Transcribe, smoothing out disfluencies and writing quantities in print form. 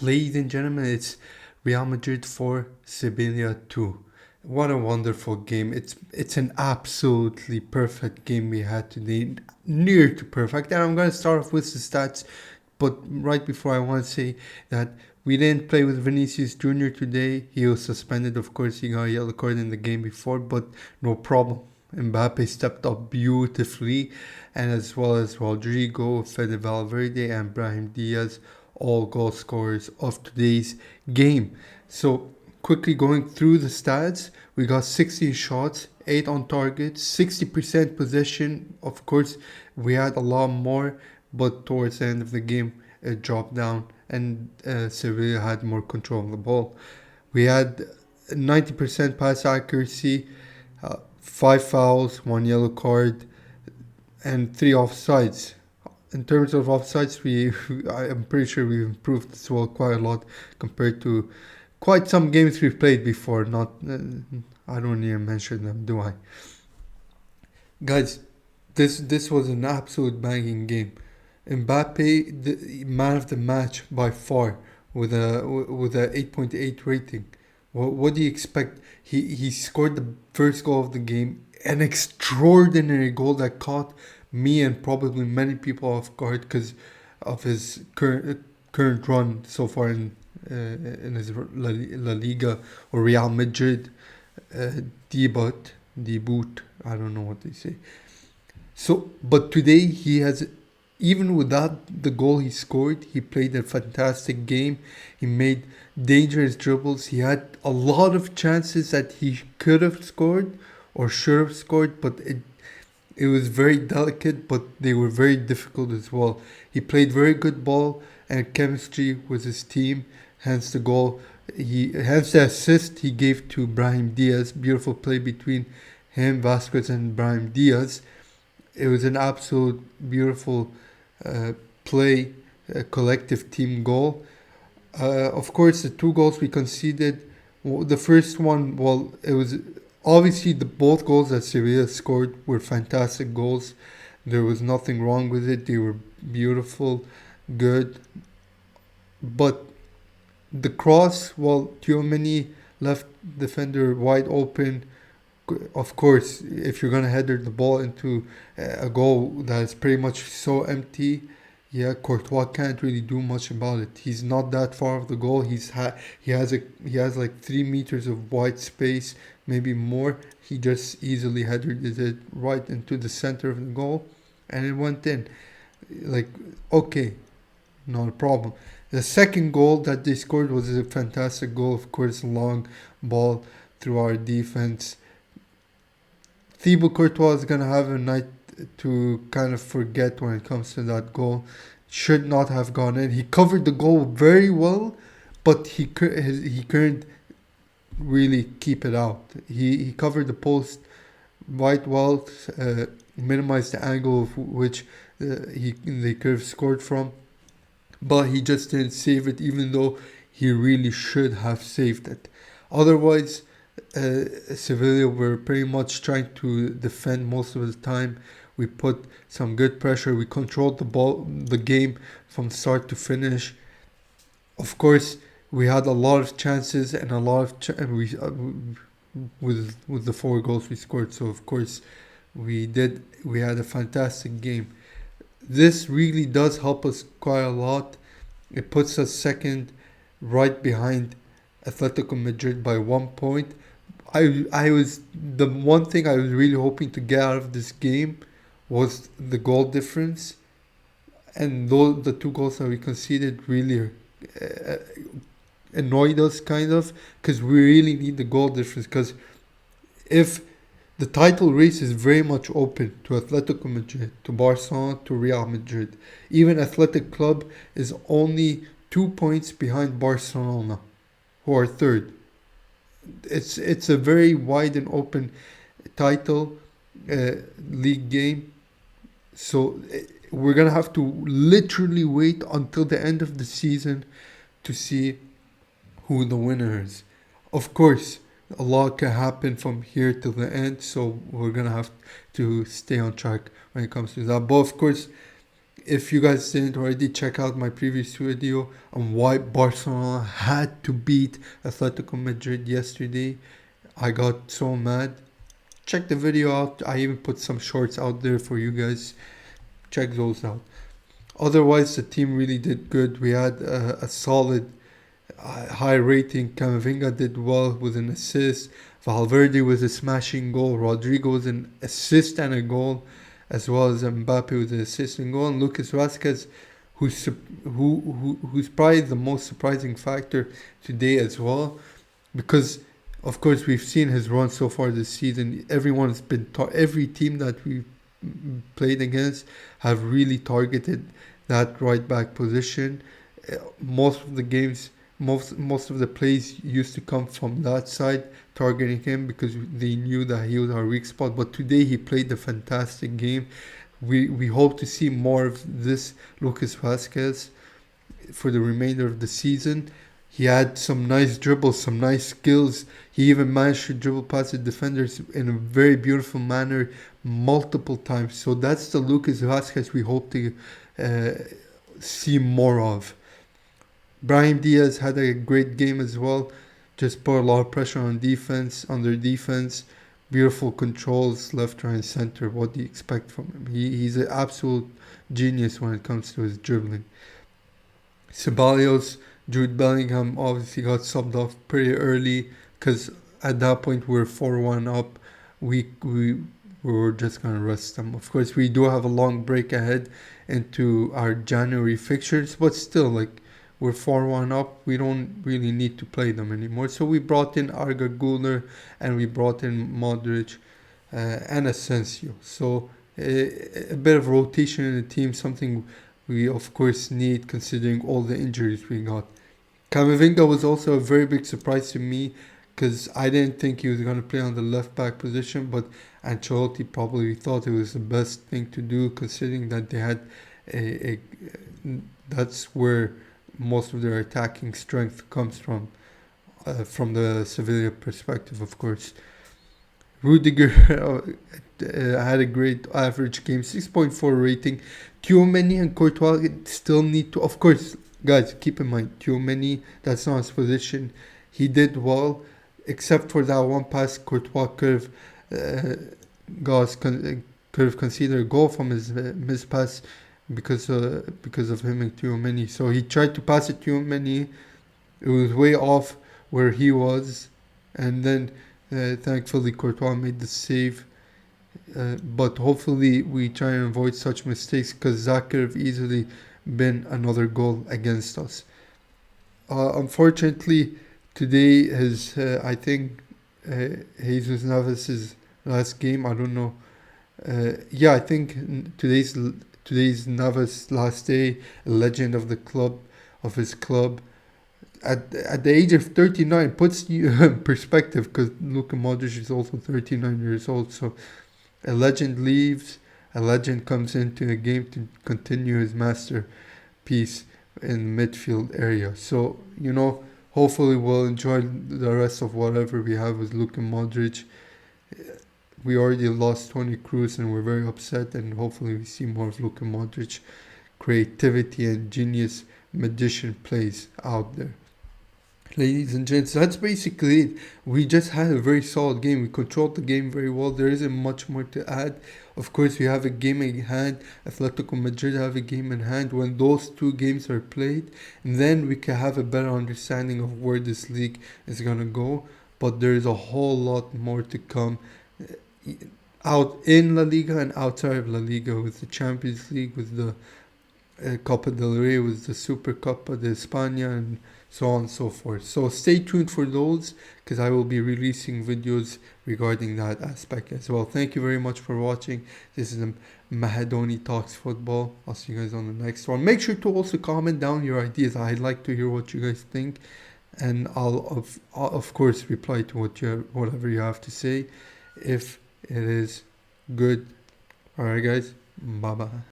Ladies and gentlemen, it's Real Madrid 4, Sevilla 2. What a wonderful game. It's an absolutely perfect game we had today. Near to perfect. And I'm going to start off with the stats, but right before I want to say that we didn't play with Vinicius Jr. today. He was suspended. Of course, he got a yellow card in the game before, but no problem. Mbappe stepped up beautifully, and as well as Rodrigo, Fede Valverde, and Brahim Diaz, all goal scorers of today's game. So, quickly going through the stats, we got 16 shots, 8 on target, 60% possession. Of course, we had a lot more, but towards the end of the game, it dropped down, and Sevilla had more control of the ball. We had 90% pass accuracy, 5 fouls, 1 yellow card, and 3 offsides. In terms of offsides, I'm pretty sure we've improved as well quite a lot compared to quite some games we've played before. Not, I don't even mention them, do I? Guys, this was an absolute banging game. Mbappe, the man of the match by far, with a 8.8 rating. What do you expect? He scored the first goal of the game, an extraordinary goal that caught me and probably many people off guard because of his current run so far in his La Liga or Real Madrid debut debut. I don't know what they say. So, but today he has, even without the goal he scored, he played a fantastic game. He made dangerous dribbles. He had a lot of chances that he could have scored or should have scored, but it was very delicate, but they were very difficult as well. He played very good ball and chemistry with his team, hence the goal. Hence the assist he gave to Brahim Diaz. Beautiful play between him, Vasquez, and Brahim Diaz. It was an absolute beautiful play, a collective team goal. Of course, the 2 goals we conceded. The first one, well, it was obviously the both goals that Sevilla scored were fantastic goals. There was nothing wrong with it. They were beautiful, good. But the cross, well, Tchouaméni left defender wide open. Of course, if you're gonna header the ball into a goal that is pretty much so empty, yeah, Courtois can't really do much about it. He's not that far of the goal. He has like 3 meters of wide space, maybe more. He just easily headed it right into the center of the goal, and it went in. Like, okay, not a problem. The second goal that they scored was a fantastic goal. Of course, long ball through our defense. Thibaut Courtois is gonna have a night to kind of forget when it comes to that goal. Should not have gone in. He covered the goal very well, but he couldn't really keep it out. He covered the post quite well, minimized the angle of which they could have scored from, but he just didn't save it, even though he really should have saved it. Otherwise, Sevilla were pretty much trying to defend most of the time. We put some good pressure. We controlled the game from start to finish. Of course, we had a lot of chances and a lot of with the 4 goals we scored. So of course, we had a fantastic game. This really does help us quite a lot. It puts us second, right behind Atletico Madrid by 1 point. I was the one thing I was really hoping to get out of this game was the goal difference, and those the 2 goals that we conceded really uh, annoyed us kind of because we really need the goal difference. Because if the title race is very much open to Atletico Madrid, to Barcelona, to Real Madrid. Even Athletic Club is only 2 points behind Barcelona, who are third. It's a very wide and open title uh, league game. So we're gonna have to literally wait until the end of the season to see who the winner is. Of course, a lot can happen from here till the end, so we're gonna have to stay on track when it comes to that. But of course, if you guys didn't already, check out my previous video on why Barcelona had to beat Atletico Madrid yesterday. I got so mad. Check the video out. I even put some shorts out there for you guys. Check those out. Otherwise, the team really did good. We had a solid high rating. Camavinga did well with an assist. Valverde with a smashing goal. Rodrigo with an assist and a goal, as well as Mbappe with an assist and goal. And Lucas Vazquez, who's probably the most surprising factor today as well, because of course we've seen his run so far this season. Everyone's been every team that we've played against have really targeted that right back position. Most of the games, most of the plays used to come from that side, targeting him because they knew that he was our weak spot. But today he played a fantastic game. We hope to see more of this Lucas Vazquez for the remainder of the season. He had some nice dribbles, some nice skills. He even managed to dribble past the defenders in a very beautiful manner multiple times. So that's the Lucas Vazquez we hope to see more of. Brahim Diaz had a great game as well. Just put a lot of pressure on defense, on their defense. Beautiful controls, left, right, and center. What do you expect from him? He's an absolute genius when it comes to his dribbling. Ceballos, Jude Bellingham obviously got subbed off pretty early because at that point we were 4-1 up. We were just going to rest them. Of course, we do have a long break ahead into our January fixtures, but still, like, we're 4-1 up. We don't really need to play them anymore. So we brought in Arda Güler and we brought in Modric and Asensio. So a bit of rotation in the team, something we of course need considering all the injuries we got. Camavinga was also a very big surprise to me because I didn't think he was going to play on the left back position, but Ancelotti probably thought it was the best thing to do considering that they had that's where most of their attacking strength comes from the Sevilla perspective, of course. Rudiger had a great average game, 6.4 rating. Tchouaméni and Courtois still need to, of course, guys, keep in mind, Tchouaméni, that's not his position. He did well, except for that one pass. Courtois could have considered a goal from his missed pass because of him and Tchouaméni. So he tried to pass it to Tchouaméni. It was way off where he was, and then thankfully Courtois made the save. But hopefully we try and avoid such mistakes because that could have easily been another goal against us. Unfortunately, today I think Jesus Navas' last game. I don't know. I think today's Navas' last day. A legend of the club, of his club. At the age of 39, puts you in perspective because Luka Modric is also 39 years old. So a legend leaves, a legend comes into the game to continue his masterpiece in midfield area. So, hopefully we'll enjoy the rest of whatever we have with Luka Modric. We already lost Toni Kroos and we're very upset, and hopefully we see more of Luka Modric creativity and genius magician plays out there. Ladies and gents, that's basically it. We just had a very solid game. We controlled the game very well. There isn't much more to add. Of course, we have a game in hand. Atletico Madrid have a game in hand. When those two games are played, then we can have a better understanding of where this league is going to go. But there is a whole lot more to come out in La Liga and outside of La Liga, with the Champions League, with the Copa del Rey, with the Super Copa de España, and so on and so forth. So stay tuned for those because I will be releasing videos regarding that aspect as well. Thank you very much for watching. This is MAHADONIII Talks Football. I'll see you guys on the next one. Make sure to also comment down your ideas. I'd like to hear what you guys think, and I'll of course reply to whatever you have to say if it is good. Alright guys, bye bye.